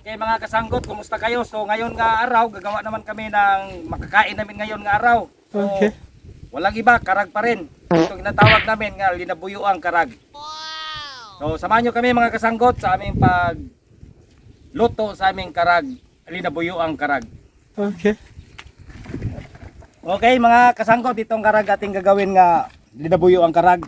Okay mga kasanggot, kumusta kayo? So ngayon nga araw, gagawa naman kami ng makakain namin ngayon nga araw. So, Okay. walang iba, karag pa rin. Ito ginatawag namin nga linabuyuang karag. So samahan nyo kami mga kasanggot sa aming pagluto sa aming karag, linabuyuang karag. Okay. Okay mga kasanggot, itong karag ating gagawin nga linabuyuang karag.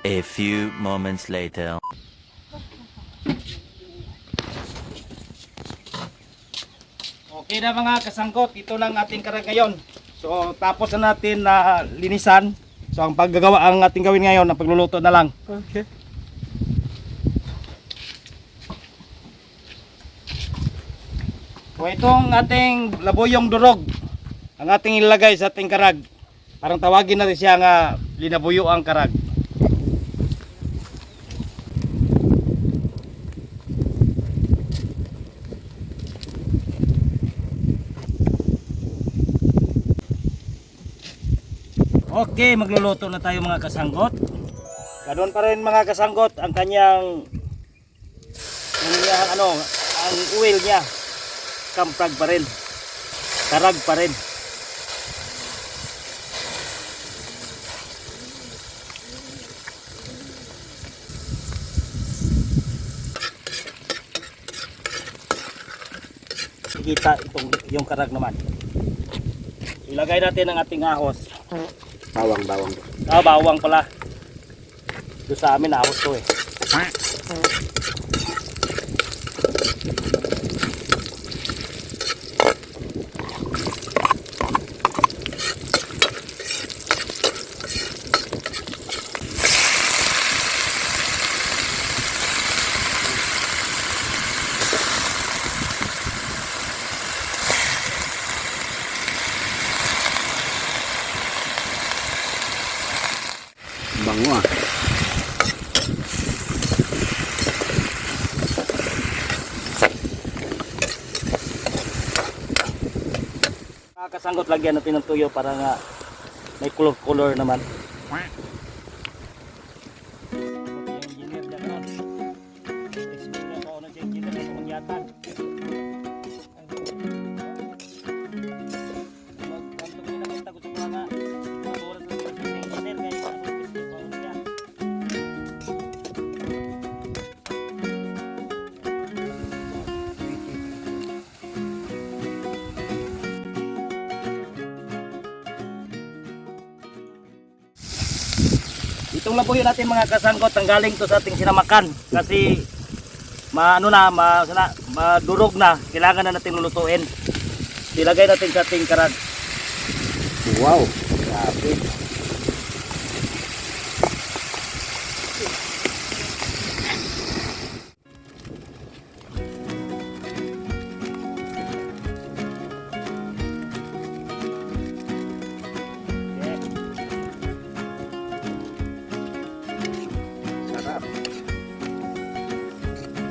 A few moments later. Okay na mga kasanggot, ito lang ating karag ngayon. So tapos na natin na linisan. So ang paggagawa ang ating gawin ngayon, ang pagluluto na lang. Okay. So itong ating labuyong durog, ang ating ilagay sa ating karag. Parang tawagin natin siya nga linabuyuang karag. Okay, magluluto na tayo mga kasanggot. Ganoon pa rin mga kasanggot ang kanyang ang oil niya. Kamprag pa rin. Karag pa rin. Kita yung karag naman. Ilagay natin ang ating ahos. Bawang. Bawang pala. Doon sa amin ahos to eh. Bango ah. Kasanggot, lagyan natin ng tuyo para nga may color naman. Itong labuyo natin mga kasanggot, tanggaling to sa ating sinamakan kasi madurog na, kailangan na natin lulutuin. Ilagay natin sa ating karag. Wow. Grabe. Sarap.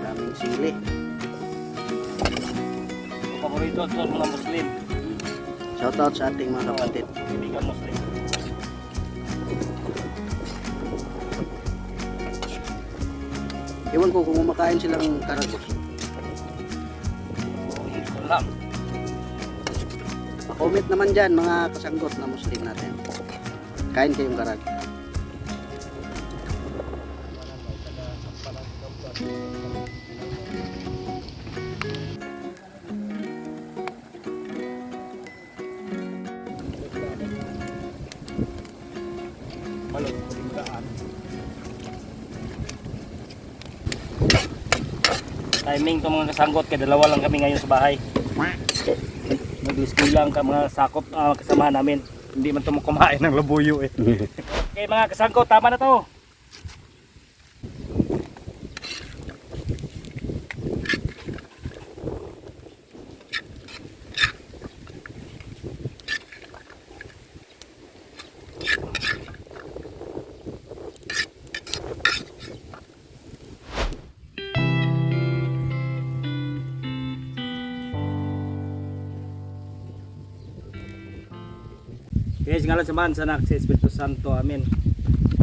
Daming sili. Paborito sa mga Muslim, Shoutout sa ating mga kapatid. kaibigan Muslim. Iwan ko kung kumakain silang karagos. Salam. Pa-comment naman dyan mga kasanggot na Muslim natin. Kain kayong karag. Balot, pulimgaan. Timing to mga kasanggot, kaya dalawa lang kami ngayon sa bahay. Nag-listing lang ka mga sakop kasamahan namin. Hindi man ito kumain ng labuyo eh. Okay mga kasanggot, tama na to. Guys, ngalan sa man sa anak sa Espiritu Santo. Amen.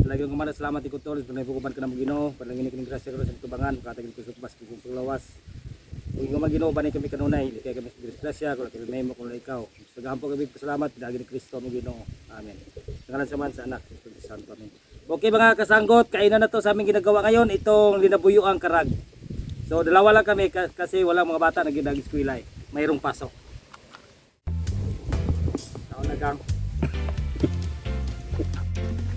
Lagi ko salamat iko tol, pagnabukuban ka ng Ginoo, panangini kining grasya ko sa tubangan, katagin ko sa bas kung paglawas. Kung yung Ginoo bani kami kanunay, di kay kami sa grasya, kung kay mo kung ikaw. Sa gahampo kami pasalamat dagi ni Kristo mo Ginoo. Amen. Ngalan sa man sa anak sa Espiritu Santo. Amen. Okay mga kasanggot, kainan na to sa aming ginagawa ngayon, itong linabuyuang karag. So dalawa lang kami kasi walang mga bata na ginag-eskwela. Mayroong pasok. Taon na gang.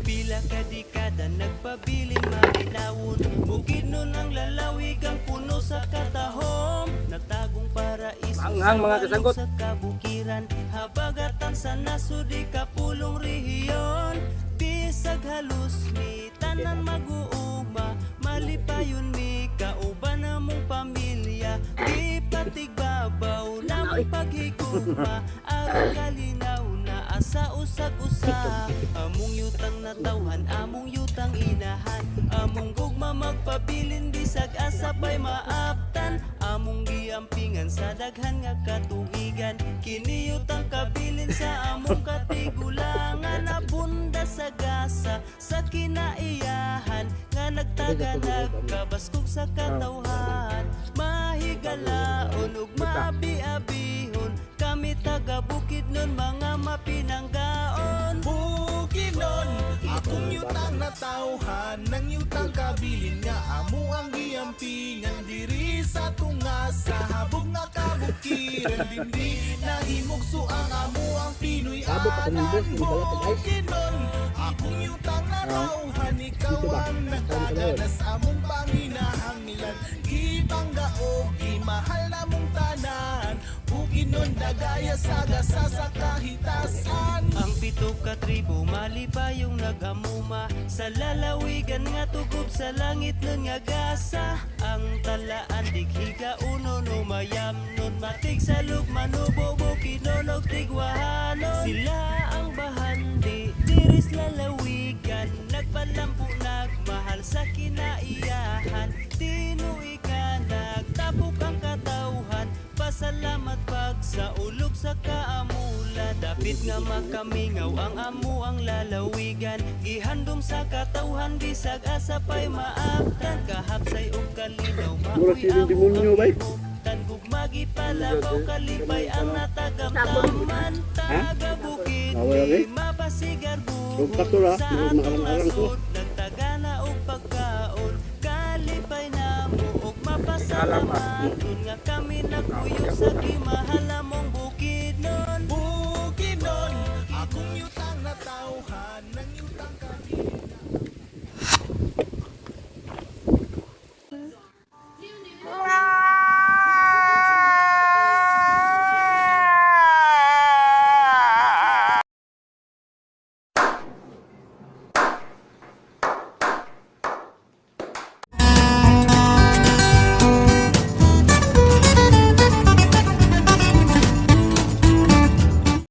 Pila ka dekada nagpabiling maginawon, bukid nun ang lalawig ang puno sa katahom, nagtagong paraiso Manghang, mga kasanggot. sa kabukiran, habagatan sa nasud di kapulong rehiyon, bisag halus mi tanan mag-uuma, malipayon mi kauban namong pamilya, di patigbabaw namong paghigugma, aron kalinaw na asa usag-usa, among yutang natawhan, among yutang inahan, among gugma magpabilin bisag asa pa'y maaptan, among giampingan sa daghan nga katuigan, kini yutang kabilin sa among katigulangan, abunda sa gasa sa kinaiyahan, nga nagtaga nagkabaskog sa katawhan, mahigalaon ug maabi-abihon, kami taga bukid nun mga mapinanggaon. Bukinon, akong yutang natawhan, nang yutang kabilin nga amo ang giampingan diri sa tunga sa habog nga kabukiran dindi nahimugso ang amo ang Pinoy anan mo. Bukinon, akong yutang natawhan, ikaw ang nagtaganas among panginahanglan, gibangga o gimahal namong tanan, bukinon dagaya sa gasa sa kahitasan. Ang pito ka tribo malipayong nagamuma, sa lalawigan nga tugob sa langit nun nga gasa, ang talaan dighiga uno no mayam nun matig sa lugman ubobo kinolog tigwahanon, sila ang bahandi diris lalawigan, nagpalampu nagmahal sa kinaiyahan, tinuig ka nagtapok ang katawhan, pasalamat pag sa ulog sa kaamulan, dapit nga makamingaw ang amo ang lalawigan, gihandom sa katawhan bisag asa pa'y maaptan, kahapsay og kalinaw maoy amo ang himugtan, gugmagi palabaw kalipay ang natagamtaman, taga bukid di mapasigar buhon, sa atong nasod nagtagana og pagkaon, kalipay namo og mapasalamat, nga kami nagpuyo sa gimahalam